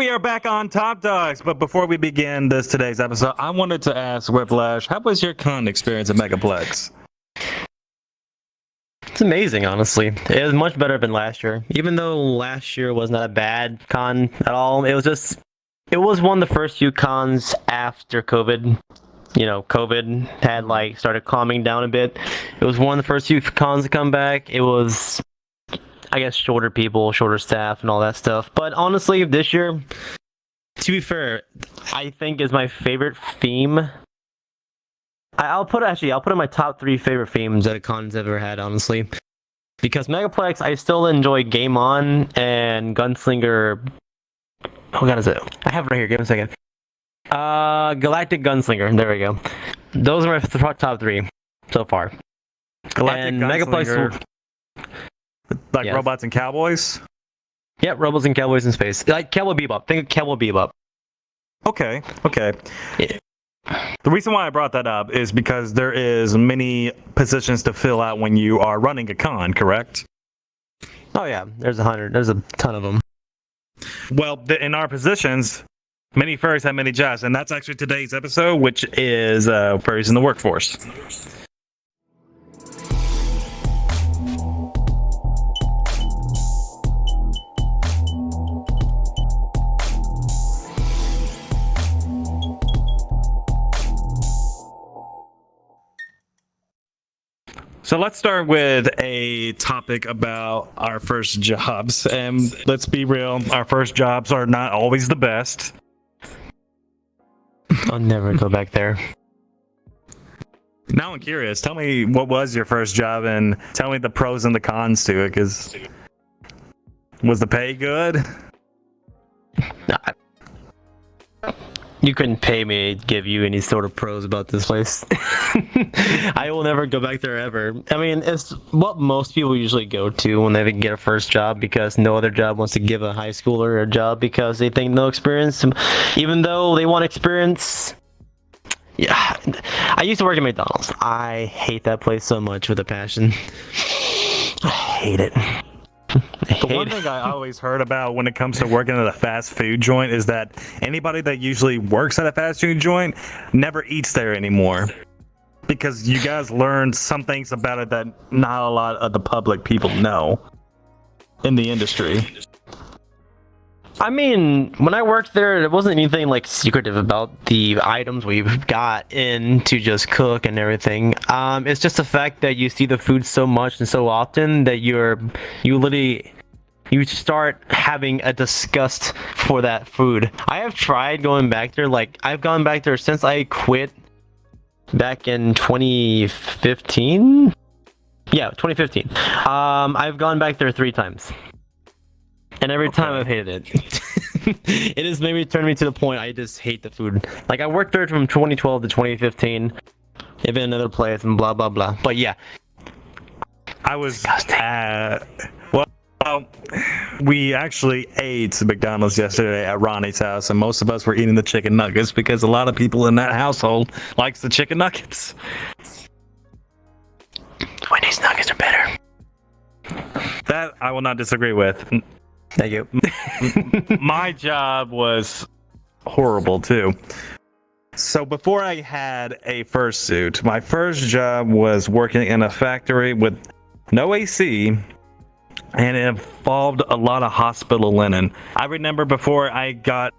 we are back on Top Dogs, but before we begin today's episode, I wanted to ask Whiplash, how was your con experience at Megaplex? It's amazing, honestly. It was much better than last year. Even though last year was not a bad con at all, it was one of the first few cons after COVID. You know, COVID had started calming down a bit. It was one of the first few cons to come back. It was, I guess, shorter people, shorter staff, and all that stuff. But honestly, this year, to be fair, I think is my favorite theme. I'll put in my top 3 favorite themes that a con's ever had, honestly. Because Megaplex, I still enjoy Game On and Gunslinger. Oh god, is it? I have it right here. Give me a second. Galactic Gunslinger. There we go. Those are my top 3 so far. Galactic and Gunslinger, like yes. Robots and Cowboys? Yep, Robots and Cowboys in Space. Like Cowboy Bebop. Think of Cowboy Bebop. Okay. Yeah. The reason why I brought that up is because there is many positions to fill out when you are running a con, correct? Oh yeah, there's a ton of them. Well, in our positions, many furries have many jobs, and that's actually today's episode, which is furries in the workforce. So let's start with a topic about our first jobs. And let's be real, our first jobs are not always the best. I'll never go back there. Now I'm curious. Tell me, what was your first job, and tell me the pros and the cons to it, because was the pay good? You couldn't pay me to give you any sort of pros about this place. I will never go back there ever. I mean, it's what most people usually go to when they get a first job, because no other job wants to give a high schooler a job because they think no experience, even though they want experience. Yeah, I used to work at McDonald's. I hate that place so much with a passion. I hate it. The one thing I always heard about when it comes to working at a fast food joint is that anybody that usually works at a fast food joint never eats there anymore. Because you guys learn some things about it that not a lot of the public people know in the industry. I mean, when I worked there, there wasn't anything secretive about the items we've got in to just cook and everything. It's just the fact that you see the food so much and so often that you start having a disgust for that food. I have tried going back there. I've gone back there since I quit back in 2015. Yeah, 2015. I've gone back there 3 times. And every time I've hated it. It has maybe turned me to the point I just hate the food. I worked there from 2012 to 2015. I've been in another place and blah, blah, blah. But yeah. I was we actually ate McDonald's yesterday at Ronnie's house, and most of us were eating the chicken nuggets because a lot of people in that household likes the chicken nuggets. Wendy's nuggets are better. That I will not disagree with. Thank you. My job was horrible too. So before I had a fursuit, my first job was working in a factory with no AC, and it involved a lot of hospital linen. I remember before I got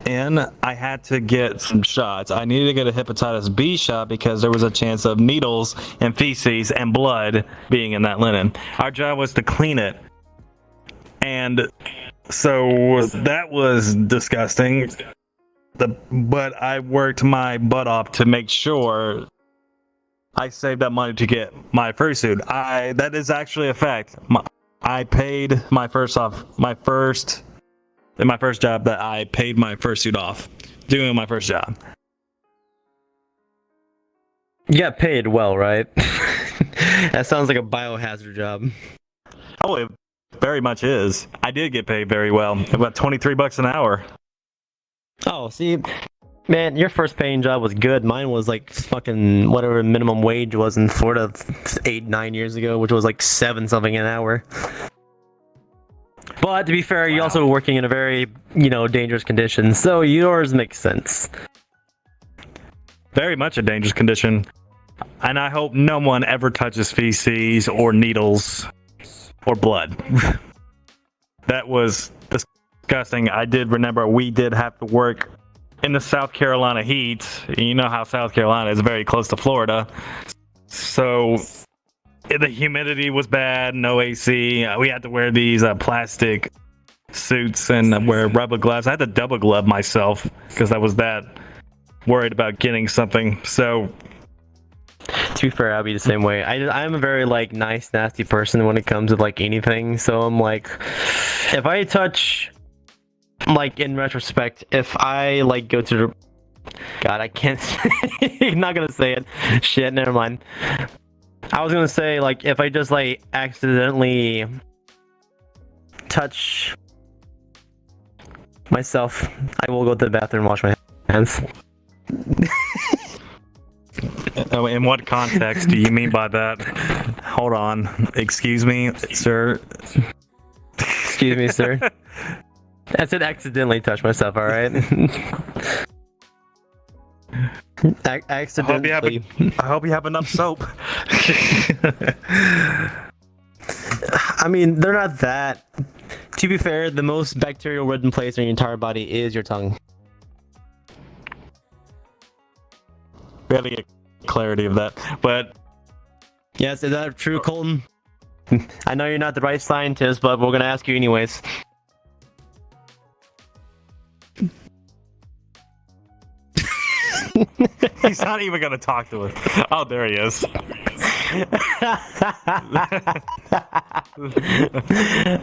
in, I had to get some shots. I needed to get a hepatitis B shot because there was a chance of needles and feces and blood being in that linen. Our job was to clean it. And so that was disgusting. But I worked my butt off to make sure I saved that money to get my fursuit. That is actually a fact. I paid my first job that I paid my fursuit off doing my first job. You got paid well, right? That sounds like a biohazard job. Oh, it very much is. I did get paid very well. About $23 an hour. Oh, see, man, your first paying job was good. Mine was fucking whatever minimum wage was in Florida 8-9 years ago, which was 7 something an hour. But to be fair, you're Wow. also working in a very, dangerous condition, so yours makes sense. Very much a dangerous condition. And I hope no one ever touches feces or needles or blood. That was disgusting. I did remember we did have to work in the South Carolina heat. You know how South Carolina is very close to Florida. So the humidity was bad, no AC. We had to wear these plastic suits and wear rubber gloves. I had to double glove myself because I was that worried about getting something. So To be fair, I'll be the same way. I'm a very nice, nasty person when it comes to anything. So I'm if I touch, in retrospect, if I go to the, God, I can't. I'm not gonna say it. Shit, never mind. I was gonna say if I just accidentally touch myself, I will go to the bathroom and wash my hands. in what context do you mean by that? Hold on. Excuse me, sir. Excuse me, sir. I said accidentally touch myself, alright? Accidentally. I hope you have enough soap. I mean, they're not that. To be fair, the most bacterial-ridden place in your entire body is your tongue. Barely get clarity of that, but Yes, is that true, Coltyn? I know you're not the right scientist, but we're gonna ask you anyways. he's not even gonna talk to us. Oh, there he is.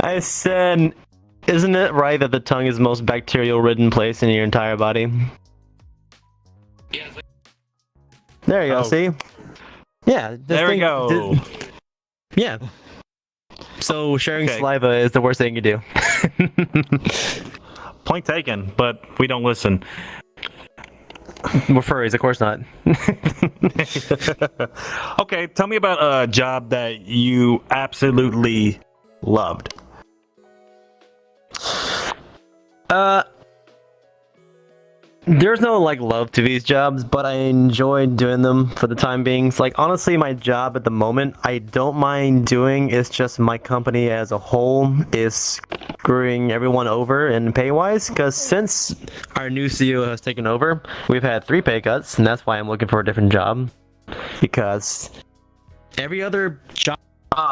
I said, isn't it right that the tongue is the most bacterial-ridden place in your entire body? There you go, Oh. see? Yeah. There we go. Yeah. So sharing Okay. saliva is the worst thing you do. Point taken, but we don't listen. We're furries, of course not. Okay, tell me about a job that you absolutely loved. There's no love to these jobs, but I enjoy doing them for the time being. So, honestly, my job at the moment, I don't mind doing. It's just my company as a whole is screwing everyone over in pay-wise. Because since our new CEO has taken over, we've had 3 pay cuts, and that's why I'm looking for a different job. Because every other job,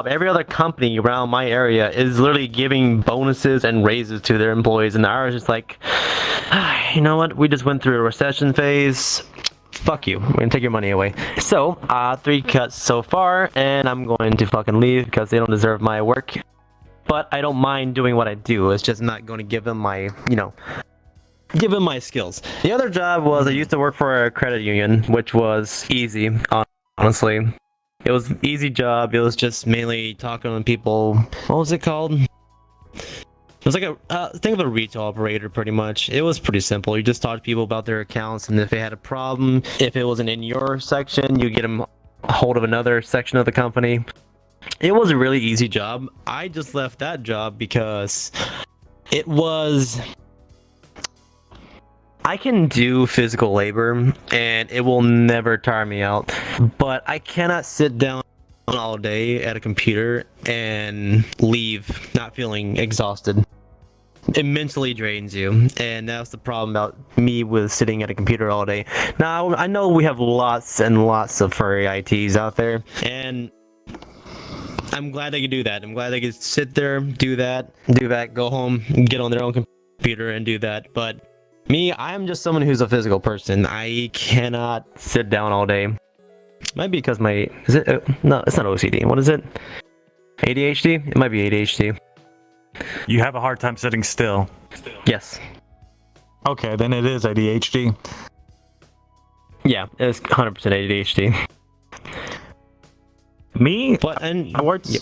every other company around my area is literally giving bonuses and raises to their employees, and ours is you know what? We just went through a recession phase. Fuck you. We're gonna take your money away. So, 3 cuts so far, and I'm going to fucking leave because they don't deserve my work. But I don't mind doing what I do. It's just not going to give them my, give them my skills. The other job was I used to work for a credit union, which was easy, honestly. It was an easy job. It was just mainly talking to people. What was it called? It was think of a retail operator, pretty much. It was pretty simple. You just talk to people about their accounts, and if they had a problem, if it wasn't in your section, you get them a hold of another section of the company. It was a really easy job. I just left that job because it was... I can do physical labor, and it will never tire me out, but I cannot sit down all day at a computer and leave not feeling exhausted. It mentally drains you, and that's the problem about me with sitting at a computer all day. Now, I know we have lots and lots of furry ITs out there, and I'm glad they can do that. I'm glad they can sit there, do that, go home, get on their own computer and do that. But me, I'm just someone who's a physical person. I cannot sit down all day. Might be because no, it's not OCD. What is it? ADHD? It might be ADHD. You have a hard time sitting still. Yes. Okay, then it is ADHD. Yeah, it's 100% ADHD. Me? But and I worked. Yeah.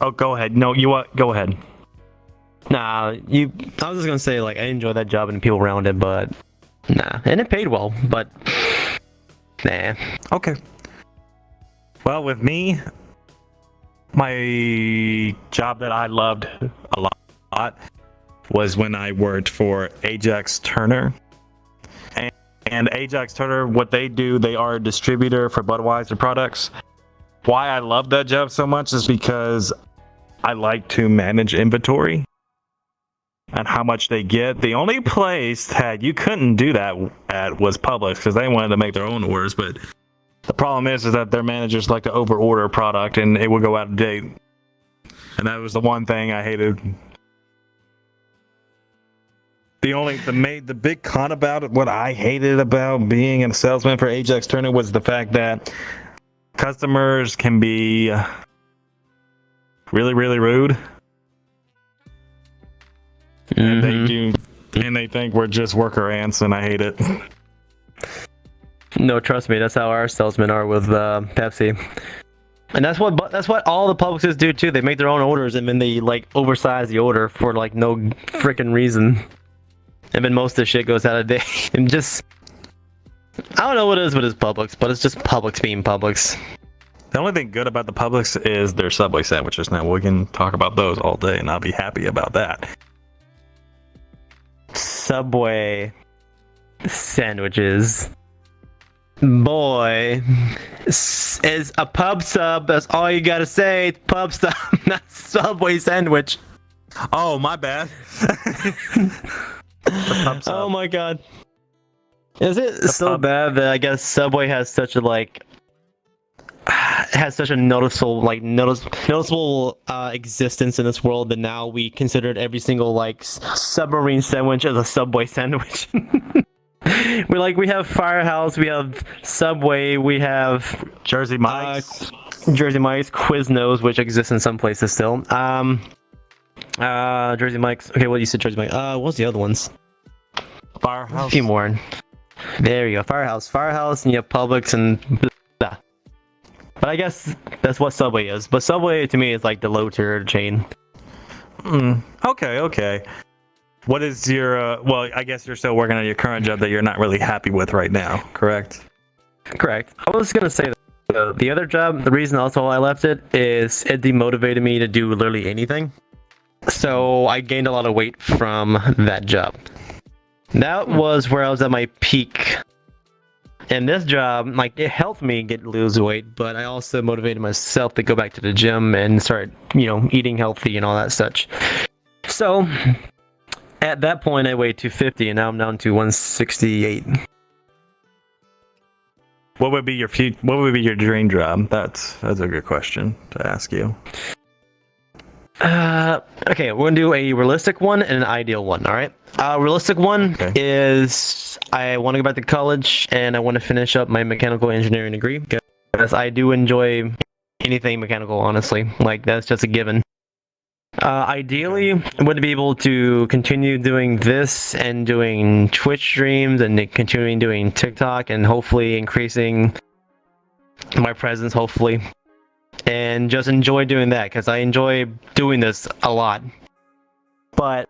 Oh, go ahead. No, go ahead. Nah, I was just gonna say I enjoy that job and the people around it, but nah, and it paid well, but nah. Okay. Well, with me, my job that I loved a lot lot was when I worked for Ajax Turner. And Ajax Turner, what they do, they are a distributor for Budweiser products. Why I love that job so much is because I like to manage inventory and how much they get. The only place that you couldn't do that at was Publix because they wanted to make their own orders. But the problem is that their managers like to over-order a product and it would go out of date. And that was the one thing I hated. The big con about it, what I hated about being a salesman for Ajax Turner was the fact that customers can be really, really rude. And they think we're just worker ants, and I hate it. No, trust me, that's how our salesmen are with Pepsi. And that's what all the Publixes do too. They make their own orders and then they like oversize the order for like no freaking reason. And then most of the shit goes out of date. And just, I don't know what it is with his Publix, but it's just Publix being Publix. The only thing good about the Publix is their Subway sandwiches. Now we can talk about those all day, and I'll be happy about that. Subway sandwiches, boy, is a pub sub. That's all you gotta say. It's pub sub, not Subway sandwich. Oh, my bad. Oh my god. Is it so bad that I guess Subway has such a noticeable existence in this world that now we considered every single submarine sandwich as a Subway sandwich? we have Firehouse, we have Subway, we have Jersey Mike's, Quiznos, which exists in some places still. Jersey Mike's. Okay, well, you said Jersey Mike's. What's the other ones? Firehouse. A few more. There you go. Firehouse, and you have Publix and blah. But I guess that's what Subway is. But Subway to me is like the low tier chain. Okay. What is your? Well, I guess you're still working on your current job that you're not really happy with right now. Correct. Correct. I was gonna say that the other job. The reason also I left it is it demotivated me to do literally anything. So I gained a lot of weight from that job. That was where I was at my peak. And this job, it helped me lose weight, but I also motivated myself to go back to the gym and start, eating healthy and all that such. So at that point, I weighed 250, and now I'm down to 168. What would be your dream job? That's a good question to ask you. Okay, we're gonna do a realistic one and an ideal one. All right. Realistic one is I want to go back to college and I want to finish up my mechanical engineering degree because I do enjoy anything mechanical. Honestly, that's just a given. Ideally, I would be able to continue doing this and doing Twitch streams and continuing doing TikTok and hopefully increasing my presence. Hopefully. And just enjoy doing that because I enjoy doing this a lot. But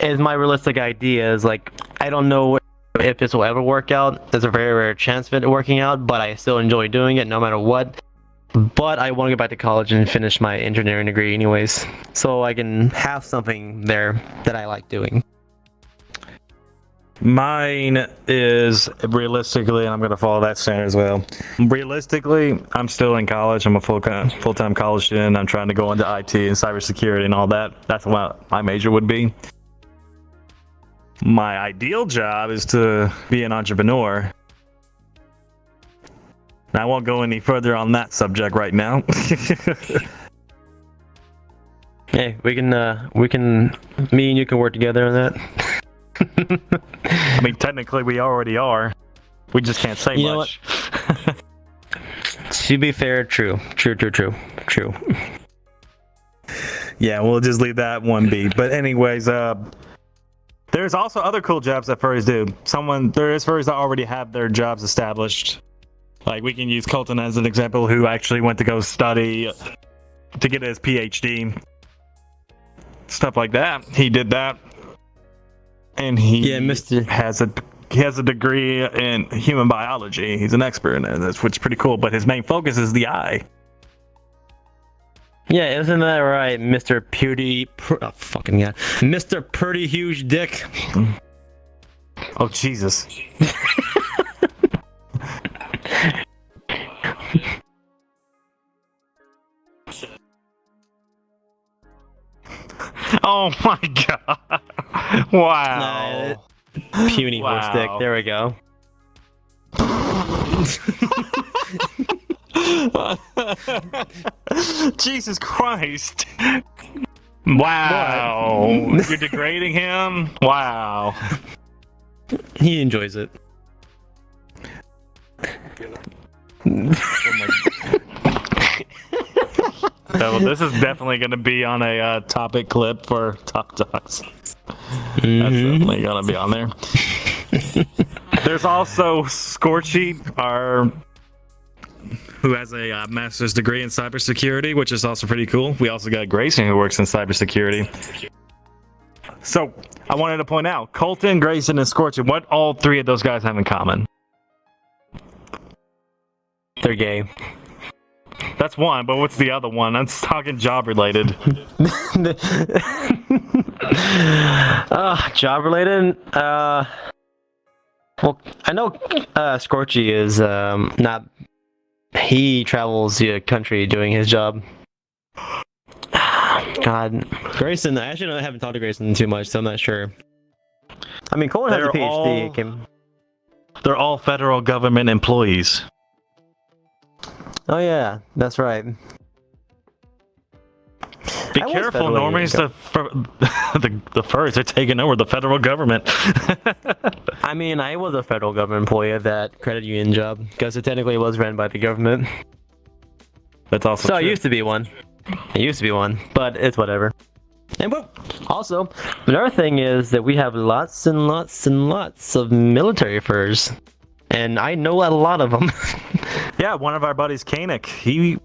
as my realistic idea is I don't know if this will ever work out. There's a very rare chance of it working out, but I still enjoy doing it no matter what. But I want to go back to college and finish my engineering degree anyways, so I can have something there that I like doing. Mine is realistically, and I'm going to follow that standard as well. Realistically, I'm still in college. I'm a full-time college student. I'm trying to go into IT and cybersecurity and all that. That's what my major would be. My ideal job is to be an entrepreneur. And I won't go any further on that subject right now. Hey, we can, me and you can work together on that. I mean, technically we already are. We just can't say much. To be fair, true. Yeah, we'll just leave that one be. But anyways, there's also other cool jobs that furries do. There is furries that already have their jobs established. We can use Coltyn as an example, who actually went to go study to get his PhD. Stuff like that. He did that. And he has a degree in human biology. He's an expert in it, which is pretty cool. But his main focus is the eye. Yeah, isn't that right, Mr. Fucking yeah, Mr. Pretty Huge Dick. Oh Jesus. Oh my god. Wow. Puny horse dick. There we go. Jesus Christ. Wow. You're degrading him? Wow. He enjoys it. So this is definitely going to be on a topic clip for Talk Talks. That's definitely going to be on there. There's also Scorchy, who has a master's degree in cybersecurity, which is also pretty cool. We also got Greyson, who works in cybersecurity. So I wanted to point out, Coltyn, Greyson, and Scorchy, what all three of those guys have in common? They're gay. That's one, but what's the other one? I'm talking job related. Job related? Well, I know Scorchy is not. He travels the country doing his job. God, Greyson. Actually, I haven't talked to Greyson too much, so I'm not sure. I mean, Colin has a PhD. They're all federal government employees. Oh yeah, that's right. Be careful, normies. The furries are taking over the federal government. I mean, I was a federal government employee at that credit union job because it technically was ran by the government. That's also so true. I used to be one. But it's whatever. And also, another thing is that we have lots and lots and lots of military furs, and I know a lot of them. Yeah, one of our buddies, Kanik, he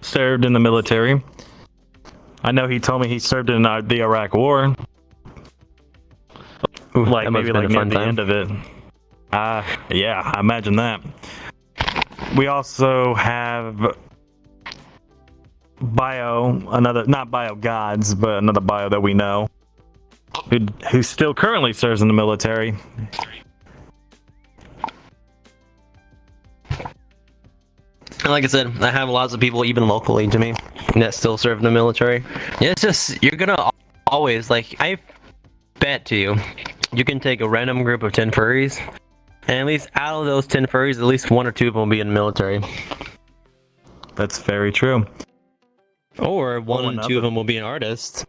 served in the military. I know he told me he served in the Iraq War. Ooh, like maybe like near the end of it. Yeah, I imagine that. We also have not Biogodz, but another bio that we know, who still currently serves in the military. And like I said, I have lots of people, even locally to me, that still serve in the military. Yeah, it's just, you're gonna always, like, I bet to you, you can take a random group of 10 furries, and at least out of those 10 furries, at least 1 or 2 of them will be in the military. That's very true. Or 1 or 2 of them will be an artist.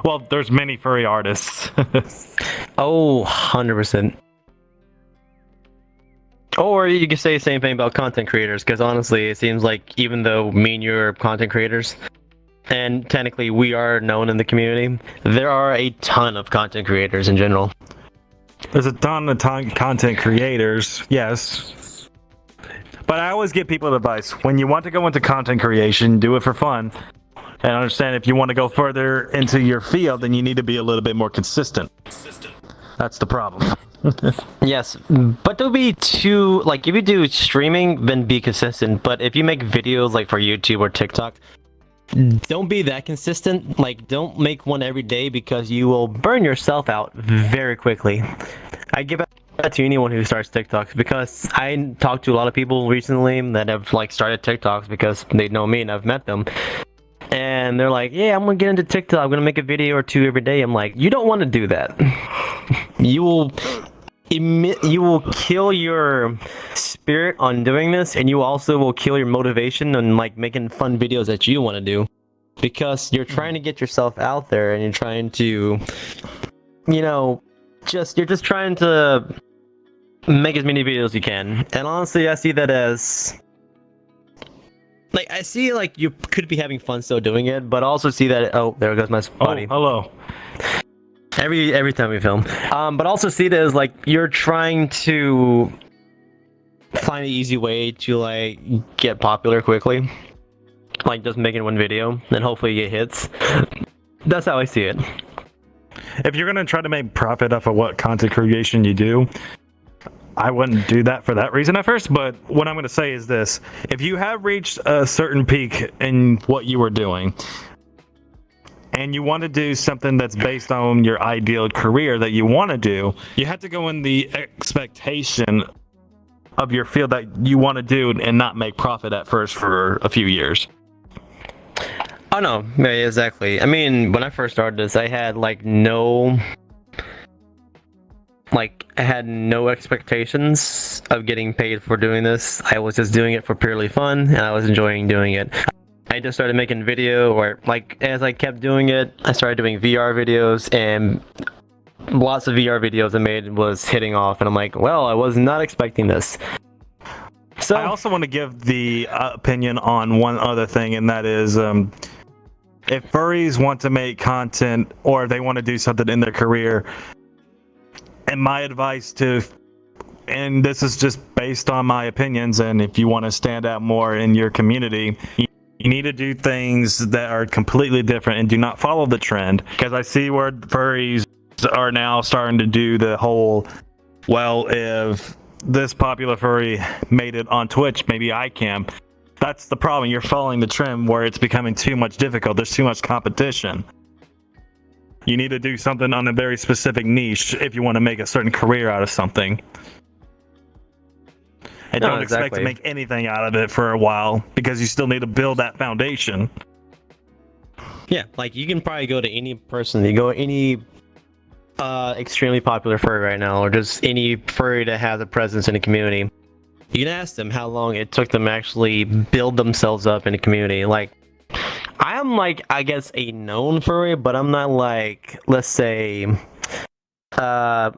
Well, there's many furry artists. Oh, 100%. Or you could say the same thing about content creators, because honestly, it seems like even though me and you are content creators, and technically we are known in the community, there are a ton of content creators in general. There's a ton of content creators, yes. But I always give people advice. When you want to go into content creation, do it for fun. And understand if you want to go further into your field, then you need to be a little bit more consistent. That's the problem. Yes, but don't be too, like, if you do streaming, then be consistent. But if you make videos like for YouTube or TikTok, don't be that consistent. Like, don't make one every day because you will burn yourself out very quickly. I give that to anyone who starts TikToks, because I talked to a lot of people recently that have like started TikToks because they know me and I've met them. And they're like, yeah, I'm gonna get into TikTok, I'm gonna make a video or 2 every day. I'm like, you don't want to do that. You will kill your spirit on doing this, and you also will kill your motivation on like making fun videos that you want to do, because you're trying to get yourself out there and you're trying to, you're just trying to make as many videos as you can. And honestly, I see that as, like, I see like you could be having fun still doing it, but also see that, oh, there goes my body. Oh, hello. Every time we film, but also see it as like you're trying to find an easy way to like get popular quickly, like just making one video, then hopefully you get hits. That's how I see it. If you're gonna try to make profit off of what content creation you do, I wouldn't do that for that reason at first, but what I'm going to say is this. If you have reached a certain peak in what you were doing, and you want to do something that's based on your ideal career that you want to do, you have to go in the expectation of your field that you want to do and not make profit at first for a few years. Oh no, yeah, exactly. I mean, when I first started this, I had I had no expectations of getting paid for doing this. I was just doing it for purely fun, and I was enjoying doing it. I just started making video, or as I kept doing it, I started doing VR videos, and lots of VR videos I made was hitting off, and I'm like, well, I was not expecting this. So I also want to give the opinion on one other thing, and that is, if furries want to make content or they want to do something in their career, and my advice and this is just based on my opinions, and if you want to stand out more in your community, you need to do things that are completely different and do not follow the trend. Because I see where furries are now starting to do the whole, well, if this popular furry made it on Twitch, maybe I can. That's the problem. You're following the trend where it's becoming too much difficult. There's too much competition. You need to do something on a very specific niche if you want to make a certain career out of something. And don't expect to make anything out of it for a while, because you still need to build that foundation. Yeah, you can probably go to any person, any extremely popular furry right now, or just any furry that has a presence in the community. You can ask them how long it took them to actually build themselves up in the community. I am I guess a known furry, but I'm not let's say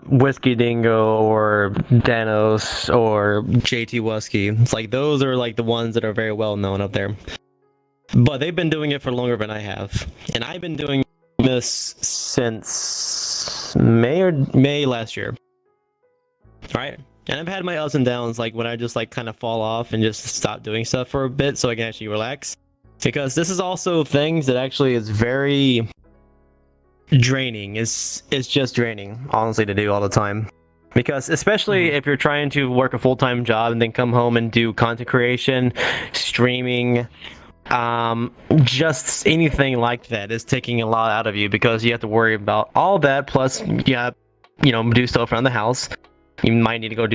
Whiskey Dingo or Danos or JT Wusky. It's those are the ones that are very well known up there. But they've been doing it for longer than I have. And I've been doing this since May last year. Right? And I've had my ups and downs, when I just kind of fall off and just stop doing stuff for a bit so I can actually relax. Because this is also things that actually is very draining. It's just draining, honestly, to do all the time. Because especially if you're trying to work a full-time job and then come home and do content creation, streaming, just anything like that is taking a lot out of you, because you have to worry about all that, plus you have, do stuff around the house. You might need to go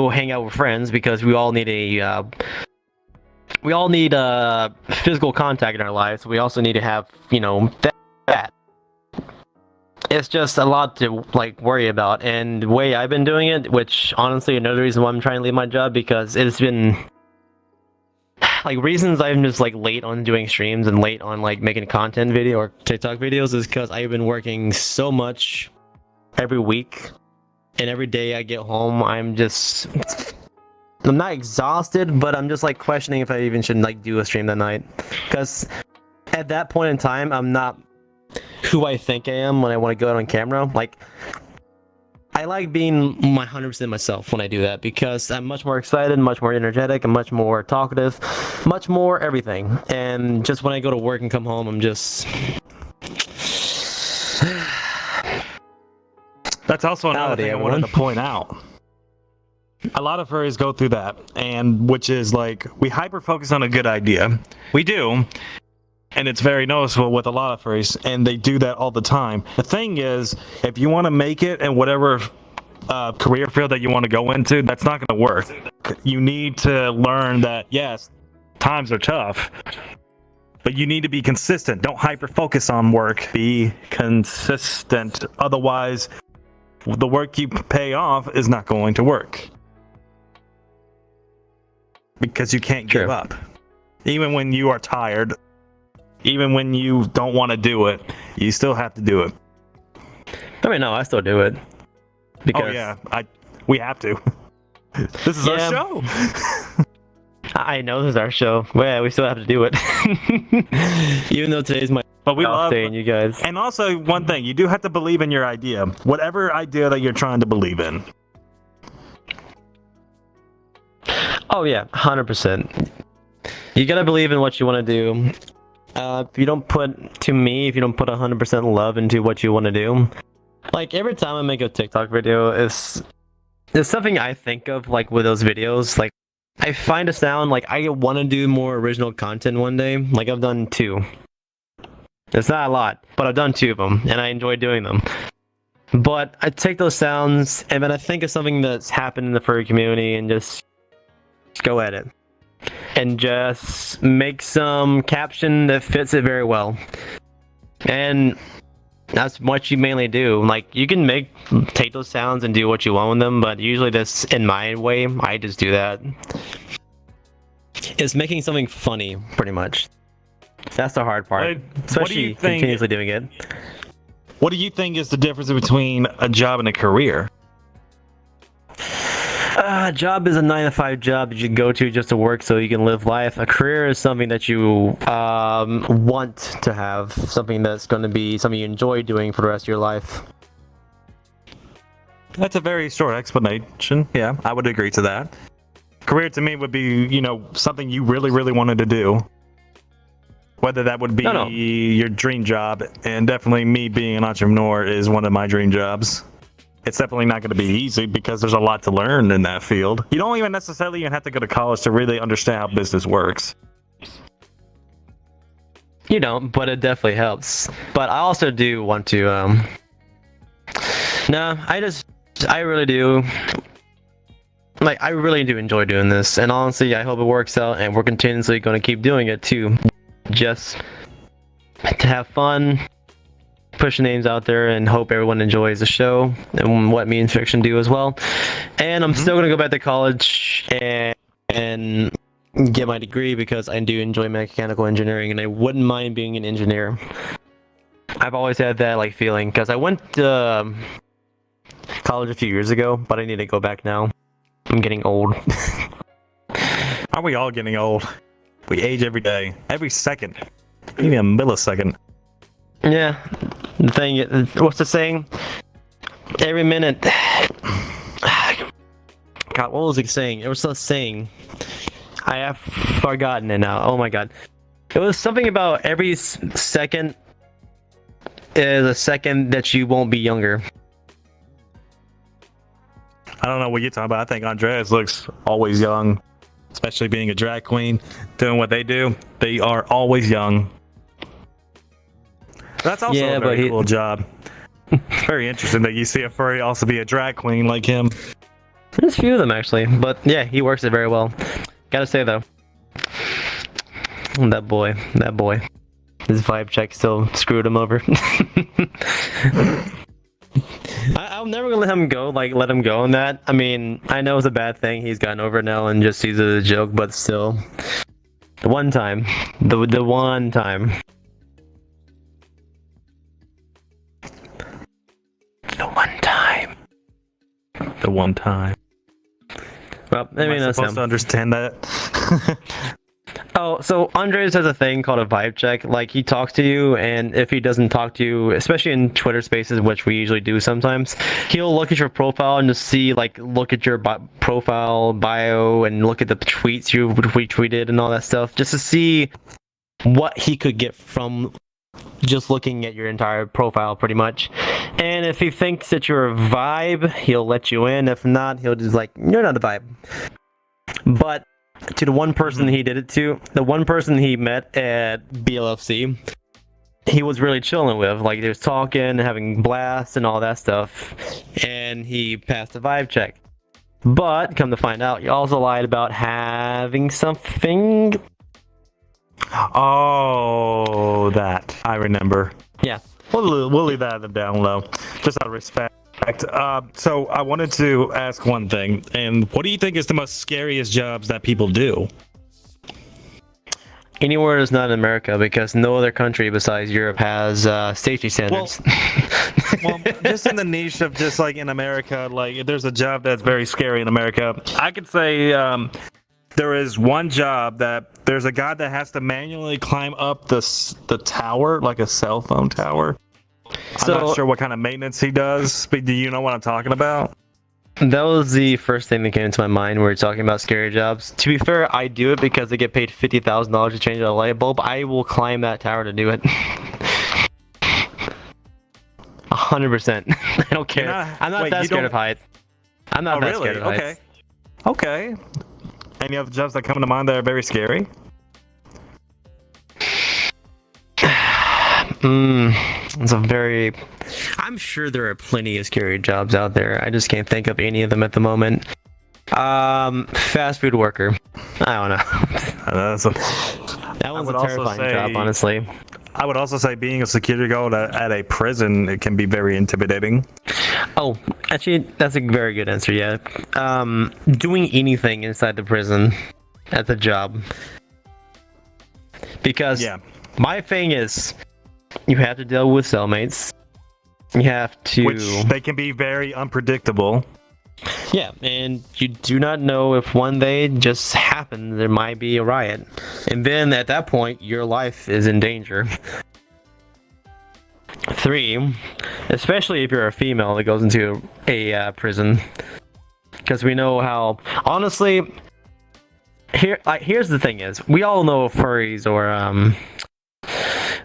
hang out with friends, because we all need physical contact in our lives. We also need to have, that. It's just a lot to worry about. And the way I've been doing it, which honestly another reason why I'm trying to leave my job, because it's been reasons I'm just late on doing streams and late on making a content video or TikTok videos, is because I've been working so much every week, and every day I get home I'm not exhausted, but I'm just questioning if I even should do a stream that night, because at that point in time I'm not who I think I am when I want to go out on camera. I like being my 100% myself when I do that, because I'm much more excited, much more energetic, and much more talkative, much more everything. And just when I go to work and come home, I'm just That's also another thing I wanted to point out. A lot of furries go through that, and which is we hyper focus on a good idea. We do, and it's very noticeable with a lot of furries, and they do that all the time. The thing is, if you want to make it in whatever career field that you want to go into, that's not going to work. You need to learn that, yes, times are tough, but you need to be consistent. Don't hyper focus on work. Be consistent. Otherwise, the work you pay off is not going to work, because you can't give up. Even when you are tired, even when you don't want to do it, you still have to do it. I mean, no, I still do it. Because we have to. This is our show. I know this is our show. Well, yeah, we still have to do it. Even though today's my off day, and you guys. And also, one thing, you do have to believe in your idea. Whatever idea that you're trying to believe in. Oh yeah, 100%. You gotta believe in what you want to do. If you don't put 100% love into what you want to do, every time I make a TikTok video, there's something I think of like with those videos. Like I find a sound like I want to do more original content one day. Like I've done 2. It's not a lot, but I've done 2 of them, and I enjoy doing them. But I take those sounds, and then I think of something that's happened in the furry community, and just go at it. And just make some caption that fits it very well. And that's what you mainly do. Like, you can take those sounds and do what you want with them, but usually that's in my way. I just do that. It's making something funny, pretty much. That's the hard part, especially continuously doing it. What do you think is the difference between a job and a career? A job is a 9-to-5 job that you go to just to work so you can live life. A career is something that you want to have, something that's going to be something you enjoy doing for the rest of your life. That's a very short explanation. Yeah, I would agree to that. Career to me would be, something you really, really wanted to do. Whether that would be your dream job, and definitely me being an entrepreneur is one of my dream jobs. It's definitely not going to be easy because there's a lot to learn in that field. You don't even necessarily have to go to college to really understand how business works. You don't, but it definitely helps. But I also do want to, I really do. Like, I really do enjoy doing this, and honestly, I hope it works out, and we're continuously going to keep doing it too. Just to have fun, push names out there, and hope everyone enjoys the show and what me and Fiction do as well. And I'm still gonna go back to college and get my degree because I do enjoy mechanical engineering, and I wouldn't mind being an engineer. I've always had that like feeling because I went to college a few years ago, but I need to go back now. I'm getting old. Aren't we all getting old? We age every day, every second, even a millisecond. Yeah, the thing, what's the saying? Every minute. God, what was it saying? It was a saying. I have forgotten it now. Oh my god. It was something about every second is a second that you won't be younger. I don't know what you're talking about. I think Andreas looks always young. Especially being a drag queen, doing what they do, they are always young. That's also a very cool job. It's very interesting that you see a furry also be a drag queen like him. There's a few of them actually, but yeah, he works it very well. Gotta say though, that boy, his vibe check still screwed him over. I'm never gonna let him go on that. I mean, I know it's a bad thing. He's gotten over it now and just sees it as a joke, but still, the one time. Well, I mean, I'm supposed to understand that. Oh, so Andres has a thing called a vibe check. Like, he talks to you, and if he doesn't talk to you, especially in Twitter Spaces, which we usually do sometimes, he'll look at your profile and just see, look at your profile bio and look at the tweets you retweeted and all that stuff, just to see what he could get from just looking at your entire profile, pretty much. And if he thinks that you're a vibe, he'll let you in. If not, he'll just you're not a vibe. But to the one person he did it to, the one person he met at BLFC, he was really chilling with. Like, he was talking, having blasts and all that stuff, and he passed the vibe check. But come to find out, he also lied about having something. Oh, that I remember. Yeah, we'll leave that down low, just out of respect. So I wanted to ask one thing, and what do you think is the most scariest jobs that people do? Anywhere that's not in America, because no other country besides Europe has safety standards. Well, just in the niche of just in America, if there's a job that's very scary in America, I could say there is one job that there's a guy that has to manually climb up the tower, like a cell phone tower. I'm not sure what kind of maintenance he does, but do you know what I'm talking about? That was the first thing that came into my mind when we were talking about scary jobs. To be fair, I do it because they get paid $50,000 to change a light bulb. I will climb that tower to do it. 100%. I don't care. I'm not that scared of heights. I'm not that scared of heights. Okay. Any other jobs that come to mind that are very scary? It's a very... I'm sure there are plenty of scary jobs out there. I just can't think of any of them at the moment. Fast food worker. I don't know. That one's a terrifying job, honestly. I would also say being a security guard at a prison, it can be very intimidating. Oh, actually, that's a very good answer, yeah. Doing anything inside the prison as a job. Because my thing is, you have to deal with cellmates. You have to... Which they can be very unpredictable. Yeah, and you do not know if one day just happened, there might be a riot. And then at that point, your life is in danger. 3, especially if you're a female that goes into a prison. Because we know how, honestly, here's the thing is, we all know furries are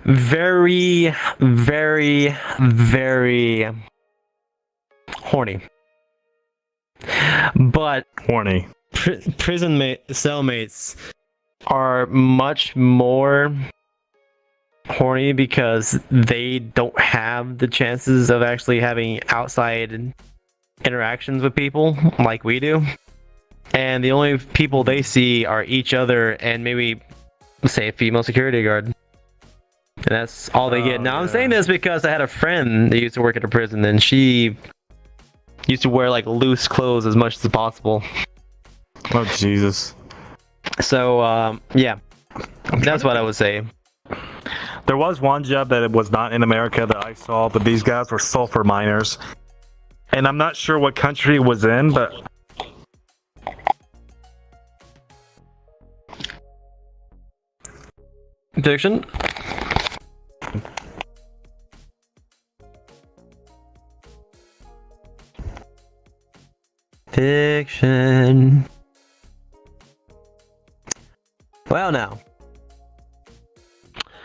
very, very, very horny. But horny prison cellmates are much more horny because they don't have the chances of actually having outside interactions with people like we do, and the only people they see are each other and maybe, say, a female security guard, and that's all they get. Now I'm saying this because I had a friend that used to work at a prison, and she used to wear like loose clothes as much as possible. Oh Jesus. So yeah, that's what I would say. There was one job that was not in America that I saw, but these guys were sulfur miners, and I'm not sure what country it was in, but Fiction. Fiction. Well, now.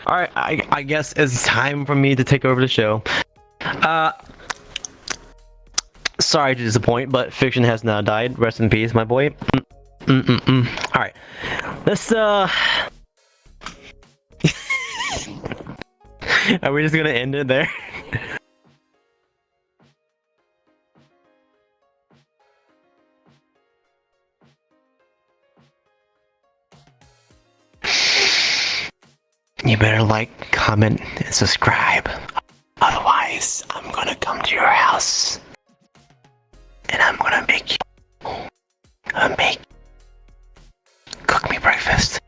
Alright, I guess it's time for me to take over the show. Sorry to disappoint, but Fiction has now died. Rest in peace, my boy. Alright. Let's, Are we just gonna end it there? You better like, comment, and subscribe. Otherwise, I'm gonna come to your house. And I'm gonna cook me breakfast.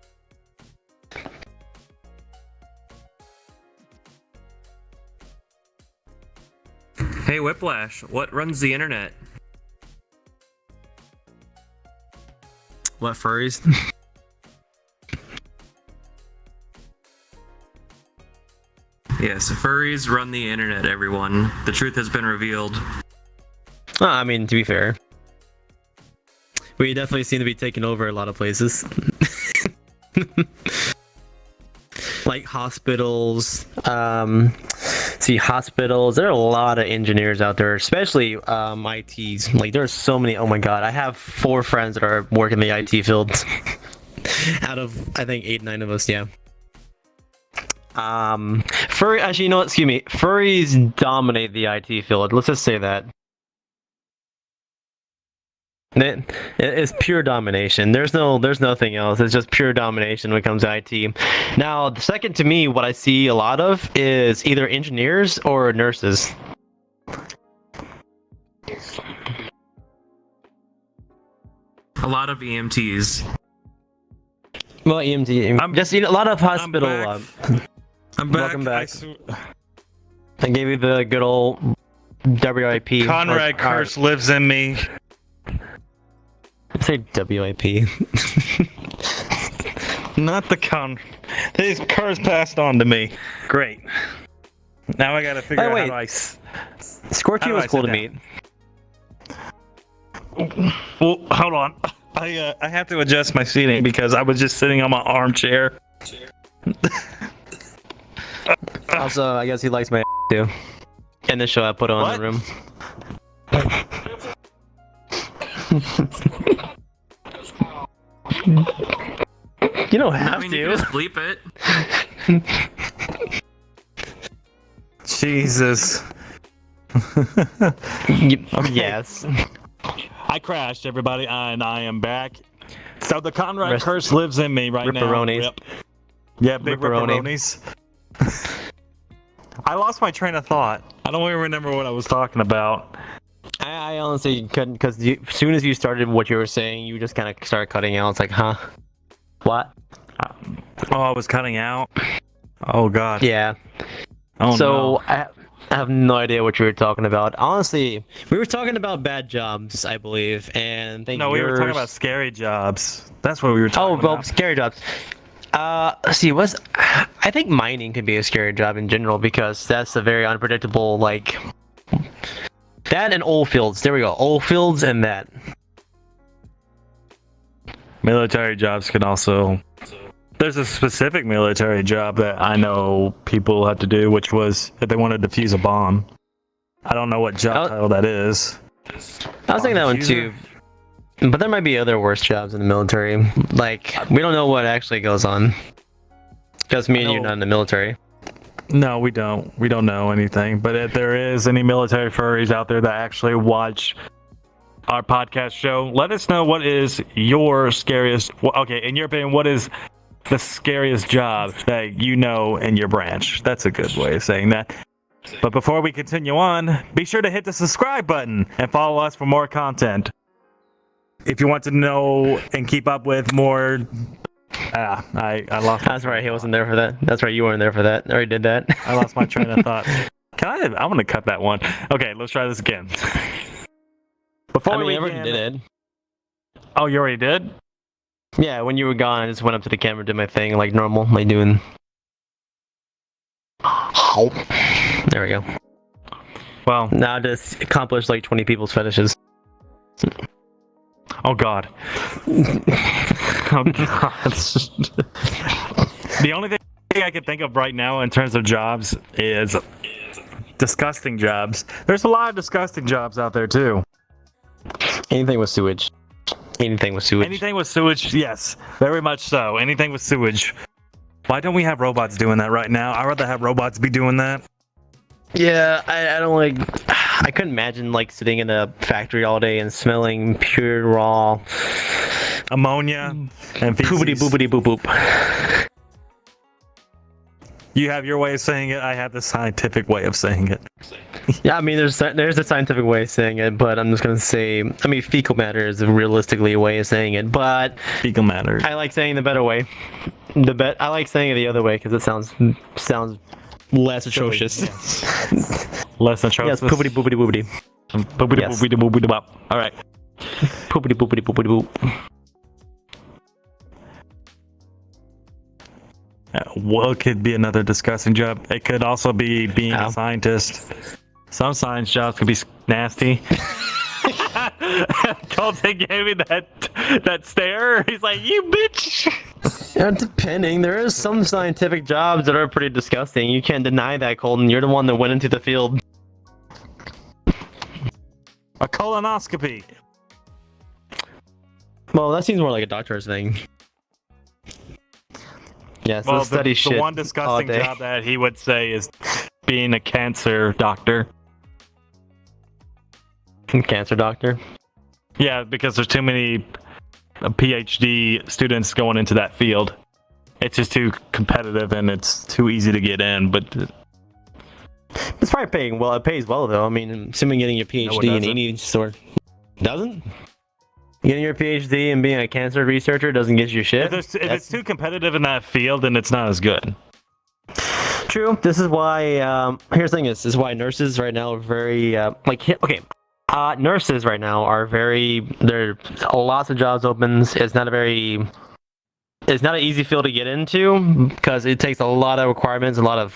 Hey Whiplash, what runs the internet? What, furries? Yes, furries run the internet, everyone. The truth has been revealed. I mean, to be fair, we definitely seem to be taking over a lot of places. Like hospitals, hospitals. There are a lot of engineers out there, especially ITs. Like, there's so many. Oh my god, I have 4 friends that are working the IT field. Out of, I think, 8, 9 of us, yeah. Actually, you know what? Excuse me. Furries dominate the IT field. Let's just say that. It's pure domination. There's nothing else. It's just pure domination when it comes to IT. Now, the second to me, what I see a lot of is either engineers or nurses. A lot of EMTs. Well, EMT. Just a lot of hospital. I'm back. Welcome back. I gave you the good old WIP. Conrad curse lives in me. Say WIP. Not the His curse passed on to me. Great. Now I gotta figure out how do I... Scorchy was cool to meet. Well, hold on. I have to adjust my seating because I was just sitting on my armchair. Also, I guess he likes my too. And the show I put on in the room. You don't have You to. can just bleep it. Jesus. Yes. I crashed, everybody, and I am back. So the Conrad Rest- curse lives in me right Ripperonis. now. Rip. Yeah, big Ripperoni. ripperonis. I lost my train of thought. I don't even remember what I was talking about. I honestly couldn't, because as soon as you started what you were saying, you just kind of started cutting out. It's like, huh? What? Oh, I was cutting out. Oh God. Yeah. Oh So no. I have no idea what you were talking about. Honestly, we were talking about bad jobs, I believe, and No, we were talking about scary jobs. That's what we were talking about. Oh, well, scary jobs. Let's see, I think mining could be a scary job in general because that's a very unpredictable, like, that and oil fields. There we go, oil fields and that. Military jobs can also. There's a specific military job that I know people have to do, which was if they want to defuse a bomb. I don't know what job title that is. I was thinking that one too. But there might be other worse jobs in the military. Like, we don't know what actually goes on. Because me and you're not in the military. No, we don't. We don't know anything. But if there is any military furries out there that actually watch our podcast show, let us know what is your scariest. Okay, in your opinion, what is the scariest job that you know in your branch? That's a good way of saying that. But before we continue on, be sure to hit the subscribe button and follow us for more content. If you want to know and keep up with more, I lost. That's right. He wasn't there for that. That's right. You weren't there for that. I already did that. I lost my train of thought. I want to cut that one. Okay, let's try this again. Before I already did it. Oh, you already did? Yeah, when you were gone, I just went up to the camera, did my thing like normal, like doing. There we go. Well, now I just accomplished like 20 people's fetishes. Oh God. Oh God. The only thing I can think of right now in terms of jobs is disgusting jobs. There's a lot of disgusting jobs out there too. Anything with sewage. Anything with sewage. Anything with sewage, yes. Very much so. Anything with sewage. Why don't we have robots doing that right now? I'd rather have robots be doing that. Yeah, I don't like. I couldn't imagine like sitting in a factory all day and smelling pure raw ammonia and feces. Poopity boopity boop boop. You have your way of saying it. I have the scientific way of saying it. Yeah, I mean, there's a scientific way of saying it, but I'm just gonna say, I mean, fecal matter is realistically a way of saying it, but fecal matter. I like saying the better way. I like saying it the other way because it sounds less atrocious. Yes. Less atrocious. Yes, poopity boopity boopity. Poopity boopity boopity bop. All right. Poopity boopity boopity boop. What could be another disgusting job? It could also be being a scientist. Some science jobs could be nasty. Coltyn gave me that stare. He's like, "You bitch." Yeah, depending. There is some scientific jobs that are pretty disgusting. You can't deny that, Coltyn. You're the one that went into the field. A colonoscopy. Well, that seems more like a doctor's thing. Yes, well, study shit. The one disgusting job that he would say is being a cancer doctor. Cancer doctor? Yeah, because there's too many PhD students going into that field. It's just too competitive and it's too easy to get in, but it's probably paying well. It pays well though. I mean, assuming getting your PhD in any sort doesn't. Getting your PhD and being a cancer researcher doesn't get you shit. If it's too competitive in that field, then it's not as good. True. This is why. Here's the thing: this is why nurses right now are very nurses right now are very. There are lots of jobs opens. It's not an easy field to get into because it takes a lot of requirements, a lot of.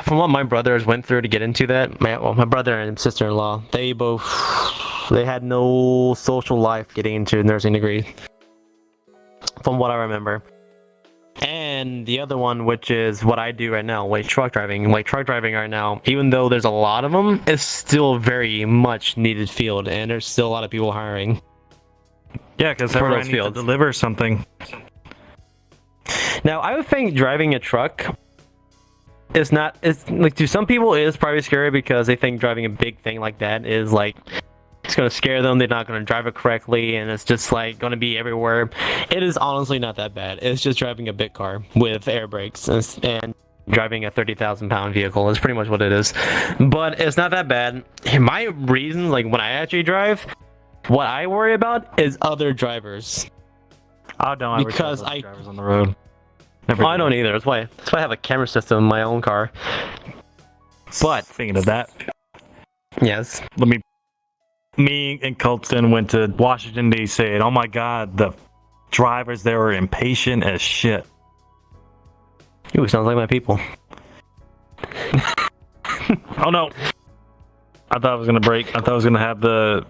From what my brothers went through to get into that, my brother and sister-in-law, they had no social life getting into a nursing degree. From what I remember. And the other one, which is what I do right now, like truck driving. Like truck driving right now, even though there's a lot of them, it's still very much needed field, and there's still a lot of people hiring. Yeah, because everyone needs to deliver something. Now, I would think driving a truck is not. It's like to some people it is probably scary because they think driving a big thing like that is like it's gonna scare them. They're not gonna drive it correctly, and it's just like gonna be everywhere. It is honestly not that bad. It's just driving a big car with air brakes and driving a 30,000-pound vehicle is pretty much what it is. But it's not that bad. My reason, like when I actually drive, what I worry about is other drivers. I don't ever because drivers on the road. I don't either. That's why I have a camera system in my own car. But thinking of that, yes, me and Coltyn went to Washington D.C. and oh my God, the drivers there were impatient as shit. Ooh, sounds like my people. Oh no! I thought I was gonna break. I thought I was gonna have the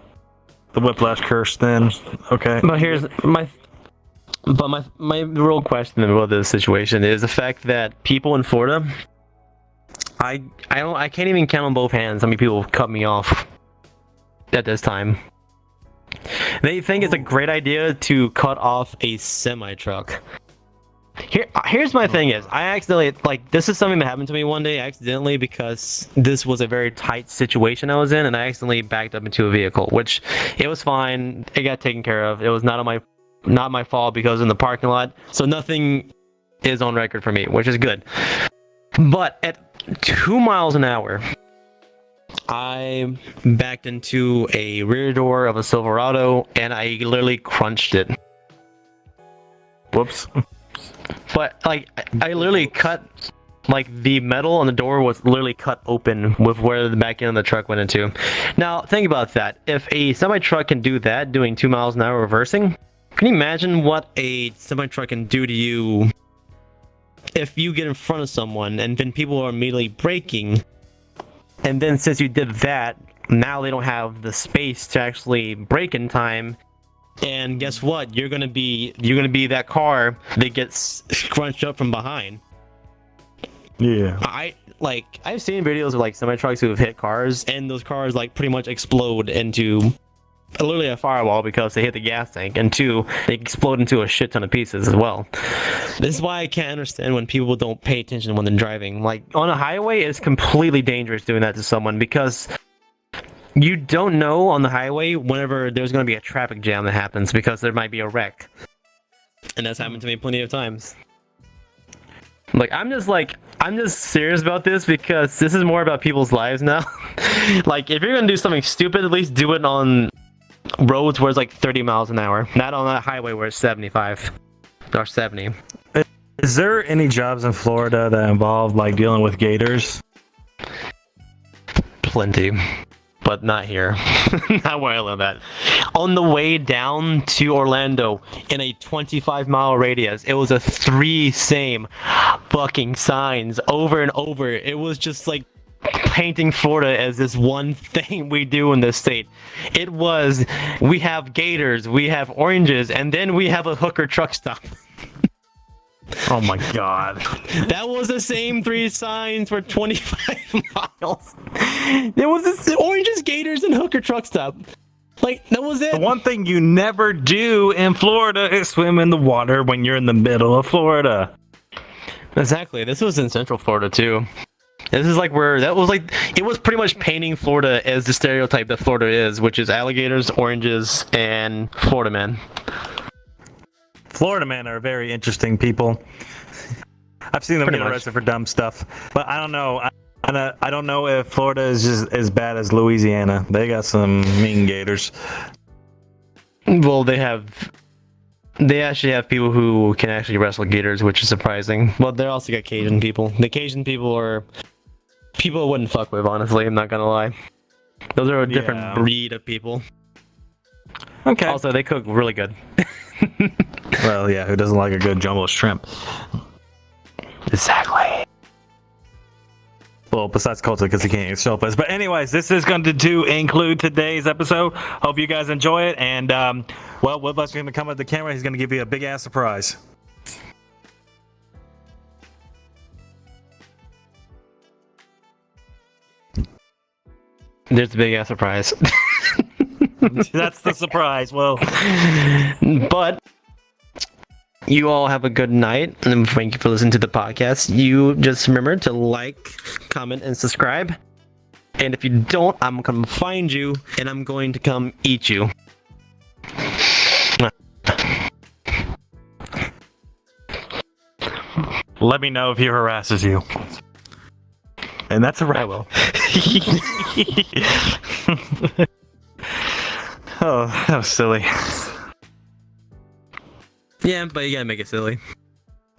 whiplash curse then. Okay. But here's my real question about this situation is the fact that people in Florida, I can't even count on both hands how many people have cut me off at this time. They think it's a great idea to cut off a semi truck. Here's my thing is, I accidentally, like, this is something that happened to me one day accidentally because this was a very tight situation I was in, and I accidentally backed up into a vehicle, which it was fine. It got taken care of. It was not my fault because in the parking lot, so nothing is on record for me, which is good. But at 2 miles an hour, I backed into a rear door of a Silverado, and I literally crunched it. Whoops. But like I literally cut, like the metal on the door was literally cut open with where the back end of the truck went into. Now think about that. If a semi truck can do that, doing 2 miles an hour reversing, can you imagine what a semi truck can do to you if you get in front of someone and then people are immediately braking, and then since you did that, now they don't have the space to actually brake in time. And guess what? You're gonna be that car that gets crunched up from behind. Yeah. I've seen videos of like semi trucks who have hit cars, and those cars like pretty much explode into literally a firewall because they hit the gas tank, and two, they explode into a shit ton of pieces as well. This is why I can't understand when people don't pay attention when they're driving. Like on a highway, it's completely dangerous doing that to someone because you don't know on the highway whenever there's going to be a traffic jam that happens because there might be a wreck. And that's happened to me plenty of times. Like, I'm just serious about this because this is more about people's lives now. Like, if you're going to do something stupid, at least do it on roads where it's like 30 miles an hour. Not on a highway where it's 75 or 70. Is there any jobs in Florida that involve like dealing with gators? Plenty. But not here. Not where I live at. On the way down to Orlando in a 25-mile radius, it was a 3 same fucking signs over and over. It was just like painting Florida as this one thing we do in this state. It was, we have gators, we have oranges, and then we have a hooker truck stop. Oh my God. That was the same 3 signs for 25 miles. There was this oranges, gators, and hooker truck stop. Like, that was it. The one thing you never do in Florida is swim in the water when you're in the middle of Florida. Exactly. This was in Central Florida too. This is like where that was like, it was pretty much painting Florida as the stereotype that Florida is, which is alligators, oranges, and Florida man. Florida men are very interesting people. I've seen them get arrested for dumb stuff, but I don't know. I don't know if Florida is just as bad as Louisiana. They got some mean gators. Well, they actually have people who can actually wrestle gators, which is surprising. Well, they also got Cajun people. The Cajun people are people I wouldn't fuck with, honestly. I'm not gonna lie. Those are a different breed of people. Okay. Also, they cook really good. Well, yeah, who doesn't like a good jumbo shrimp? Exactly. Well, besides Coltyn, because he can't show us. But anyways, this is going to include today's episode. Hope you guys enjoy it. And, well, Whiplash is going to come at the camera. He's going to give you a big-ass surprise. There's a big ass surprise. That's the surprise. Well, But you all have a good night, and thank you for listening to the podcast. You just remember to like, comment, and subscribe. And if you don't, I'm gonna come find you, and I'm going to come eat you. let me know if he harasses you. And that's a wrap. I will. Oh, that was silly. Yeah, but you gotta make it silly.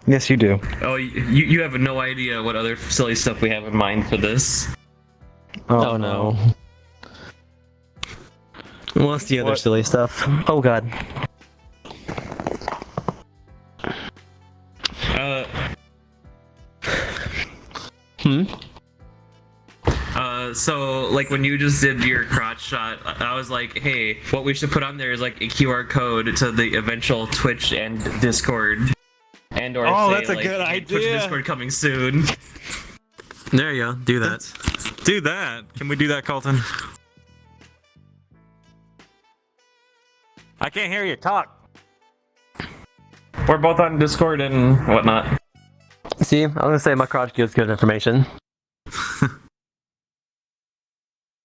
Yes, you do. Oh, you have no idea what other silly stuff we have in mind for this. Oh no. What's the other What? silly stuff? Oh god. So like when you just did your crotch shot, I was like, hey, what we should put on there is like a QR code to the eventual Twitch and Discord. And or Oh, say, that's a like, good hey, Twitch idea. and Discord coming soon. There you go. Do that. Do that. Can we do that, Coltyn? I can't hear you. Talk. We're both on Discord and whatnot. See, I was gonna say my crotch gives good information.